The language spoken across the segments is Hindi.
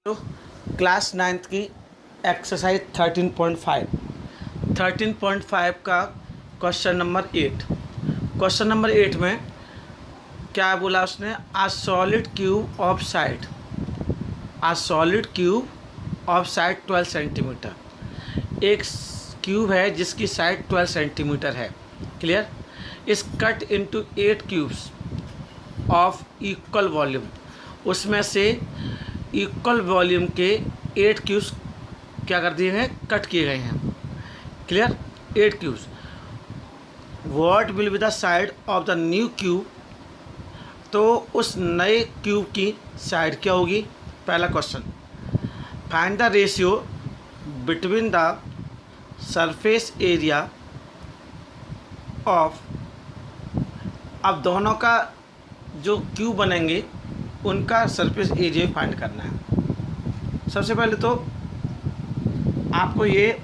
तो क्लास 9th की एक्सरसाइज 13.5 का क्वेश्चन नंबर 8। क्वेश्चन नंबर 8 में क्या बोला उसने? A solid cube of side 12 centimetre. एक क्यूब है जिसकी साइड 12 सेंटीमीटर है। Clear? Is cut into 8 cubes of equal volume. उसमें से इक्वल वॉल्यूम के 8 क्यूब्स क्या कर दिए हैं? कट किए गए हैं। Clear? 8 cubes. What will be the side of the new cube? तो उस नए क्यूब की साइड क्या होगी? पहला question, find the ratio between the surface area of. अब दोनों का जो क्यूब बनेंगे उनका सरफेस एरिया फाइंड करना है। सबसे पहले तो आपको ये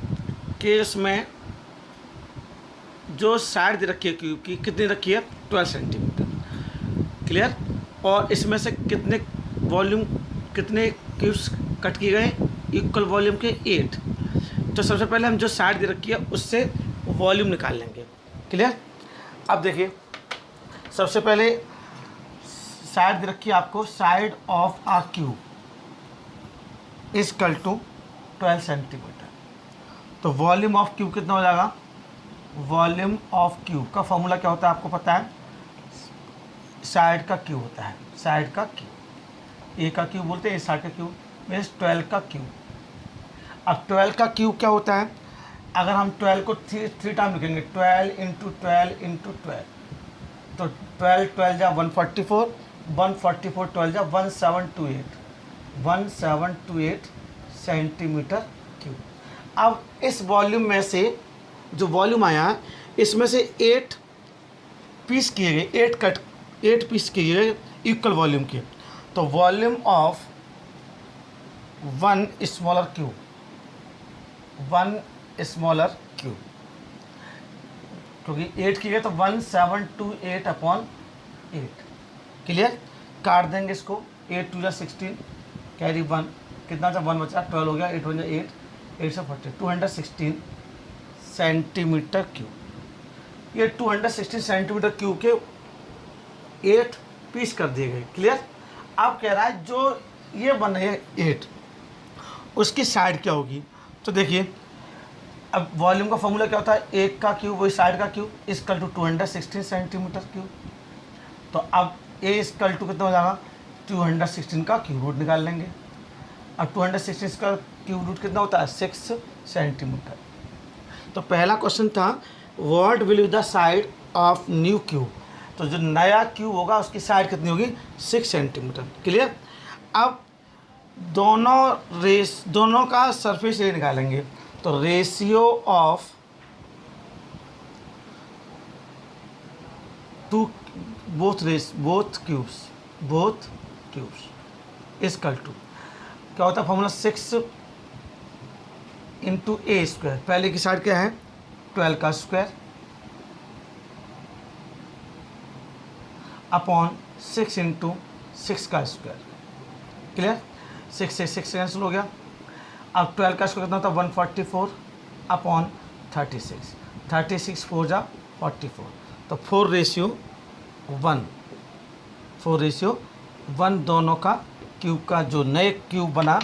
कि उसमें जो साइड दे रखी है क्यूब की कितनी रखी है? 12 सेंटीमीटर। क्लियर? और इसमें से कितने क्यूब्स कट किए गए? इक्वल वॉल्यूम के 8। तो सबसे पहले हम जो साइड दे रखी है उससे वॉल्यूम निकाल लेंगे। क्लियर? अब देखिए, सबसे पहले साइड दे रखी है आपको, side of a cube equal to 12 centimetre. तो वॉल्यूम ऑफ क्यूब कितना हो जाएगा? वॉल्यूम ऑफ क्यूब का फॉर्मूला क्या होता है आपको पता है? साइड का क्यूब होता है। साइड का क्यूब, ए का क्यूब बोलते हैं, साइड का क्यूब मीन्स 12 का क्यूब। अब 12 का क्यूब क्या होता है? अगर हम 12 को थ्री टाइम लिखेंगे, 12 इंटू 12 इंटू 12, तो 12 जा 144, 144 12 जा 1728 सेंटीमीटर क्यूब। अब इस वॉल्यूम में से जो वॉल्यूम आया इसमें से 8 पीस किए गए, 8 पीस किए गए इक्वल वॉल्यूम के। तो volume of one smaller cube क्योंकि 8 किए गए तो 1728 अपॉन 8। क्लियर? काट देंगे इसको, 8 2 16, कैरी 1, कितना था? 1 बचा, 12 हो गया, 8 1 8, 8 से 40, 216 सेंटीमीटर क्यूब। ये 216 सेंटीमीटर क्यूब के 8 पीस कर दिए गए। क्लियर? अब कह रहा है जो ये बन रही है 8 उसकी साइड क्या होगी? तो देखिए, अब वॉल्यूम का फॉर्मूला क्या होता है? एक का क्यूब वही साइड का cube equal to 216 centimetre cube. तो अब ए इक्वल टू कितना हो जाएगा? 216 का क्यूब रूट निकाल लेंगे। अब 216 का क्यूब रूट कितना होता है? 6 सेंटीमीटर। तो पहला क्वेश्चन था what will be the side of new cube. तो जो नया क्यूब होगा उसकी साइड कितनी होगी? 6 सेंटीमीटर। क्लियर? अब दोनों का सरफेस एरिया निकालेंगे। तो ratio of both cubes equal to क्या होता है फॉर्मूला? 6 इंटू ए स्क्वायर। पहले की साइड क्या है? 12 का स्क्वायर अपॉन 6 इंटू 6 का स्क्वायर। क्लियर? 6 से 6 कैंसिल हो गया। अब 12 का स्क्वायर कितना होता है? 144 अपॉन 36, 36 4 जा 44। तो 4:1 दोनों का क्यूब का जो नए क्यूब बना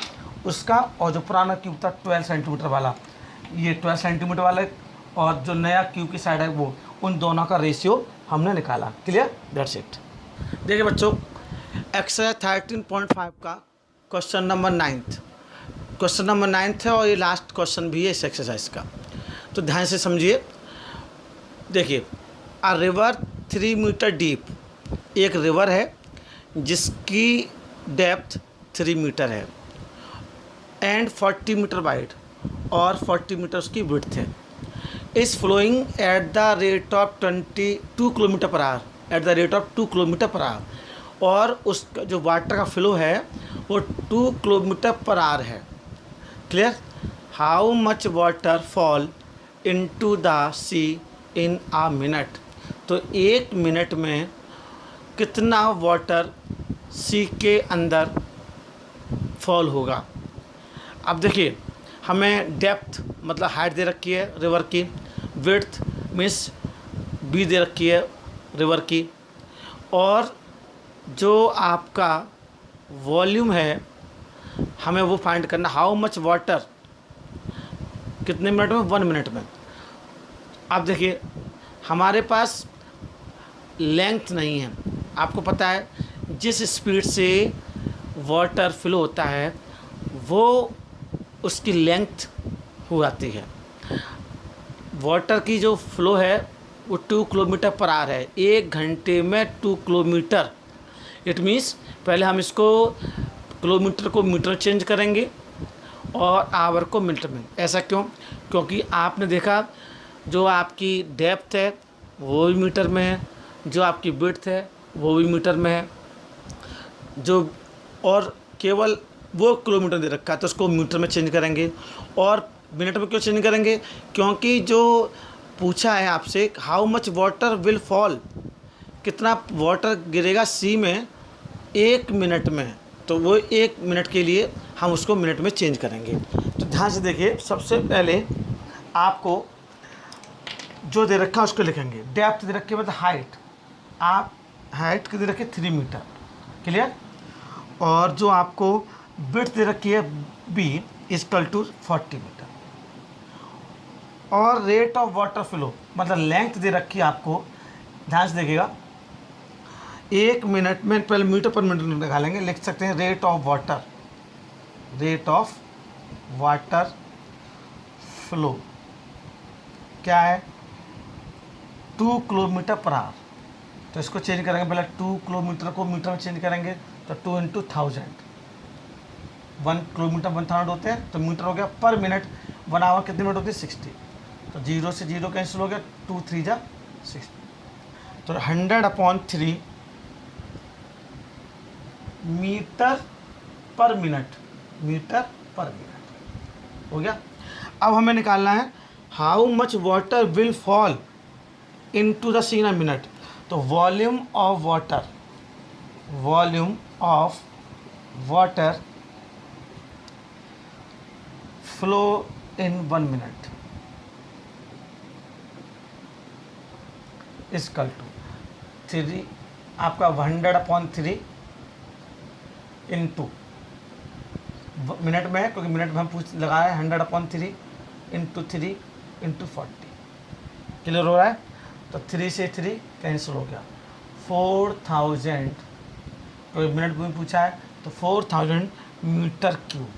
उसका, और जो पुराना क्यूब था 12 सेंटीमीटर वाला, ये 12 सेंटीमीटर वाला, और जो नया क्यूब की साइड है वो, उन दोनों का रेशियो हमने निकाला। क्लियर? That's it. देखिए बच्चों, एक्सरसाइज 13.5 का क्वेश्चन नंबर 9 है और ये लास्ट क्वेश्चन भी है इस एक्सरसाइज का। तो ध्यान से समझिए। देखिए, अ रिवर 3 मीटर डीप, एक रिवर है जिसकी डेप्थ 3 मीटर है एंड 40 मीटर वाइड, और 40 मीटर उसकी विड्थ है। Is flowing at the rate of 22 kilometre per hour, और उसका जो वाटर का फ्लो है वो 2 किलोमीटर पर आवर है। Clear? How much water fall into the sea in a minute. तो 1 मिनट में कितना वाटर सी के अंदर फॉल होगा। अब देखिए, हमें डेप्थ मतलब हाइट दे रखी है रिवर की, विड्थ मीन्स बी दे रखी है रिवर की, और जो आपका वॉल्यूम है हमें वो फाइंड करना, हाउ मच वाटर, कितने मिनट में, 1 मिनट में। अब देखिए हमारे पास लेंथ नहीं है, आपको पता है जिस स्पीड से वाटर फ्लो होता है वो उसकी लेंथ हो जाती है। वाटर की जो फ्लो है वो 2 किलोमीटर पर आवर है, 1 घंटे में 2 किलोमीटर। इट मीन्स पहले हम इसको किलोमीटर को मीटर चेंज करेंगे और आवर को मिनट में। ऐसा क्यों? क्योंकि आपने देखा जो आपकी डेप्थ है वो भी मीटर में है, जो आपकी विड्थ है वो भी मीटर में है, जो और केवल वो किलोमीटर दे रखा है तो उसको मीटर में चेंज करेंगे। और मिनट में क्यों चेंज करेंगे? क्योंकि जो पूछा है आपसे how much water will fall, कितना वाटर गिरेगा सी में 1 मिनट में, तो वो 1 मिनट के लिए हम उसको मिनट में चेंज करेंगे। तो ध्यान से देखिए, सबसे पहले आपको जो दे रखा है उसको लिखेंगे। डेप्थ दे रखी है मतलब हाइट, आप हाइट की दे रखी है 3 मीटर, क्लियर। और जो आपको विड्थ दे रखी है बी इक्वल टू 40 मीटर, और रेट ऑफ वाटर फ्लो मतलब लेंथ दे रखी है आपको, ध्यान से देखिएगा, 1 मिनट में, पहले मीटर पर मिनट निकालेंगे, लिख सकते हैं rate of water, rate of water flow क्या है, 2 किलोमीटर पर आवर। तो इसको चेंज करेंगे, पहले 2 किलोमीटर को मीटर में चेंज करेंगे तो 2 × 1000, 1 किलोमीटर 1000 होते हैं, तो मीटर हो गया पर मिनट। 1 आवर कितने मिनट होती है? 60। तो 0 से 0 कैंसिल हो गया, 2 3 जा 60, तो 100/3 मीटर पर मिनट, मीटर पर मिनट हो गया। अब हमें निकालना है how much water will fall into the sea in a minute. तो volume of water, volume of water flow in 1 minute equal to 3 आपका 100/3 इंटू मिनट में है, क्योंकि मिनट में हम पूछ लगाए 100/3 इंटू 3 इंटू 40, क्लियर हो रहा है। तो 3 से 3 कैंसिल हो गया, 4000, तो मिनट में पूछा है तो 4000 मीटर क्यूब,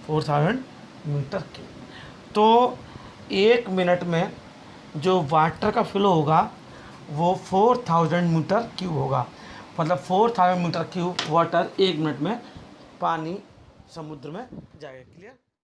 4000 मीटर क्यूब। तो 1 मिनट में जो वाटर का फ्लो होगा वो 4000 मीटर क्यूब होगा, मतलब 4000 मीटर क्यूब वाटर 1 मिनट में पानी समुद्र में जाएगा, क्लियर।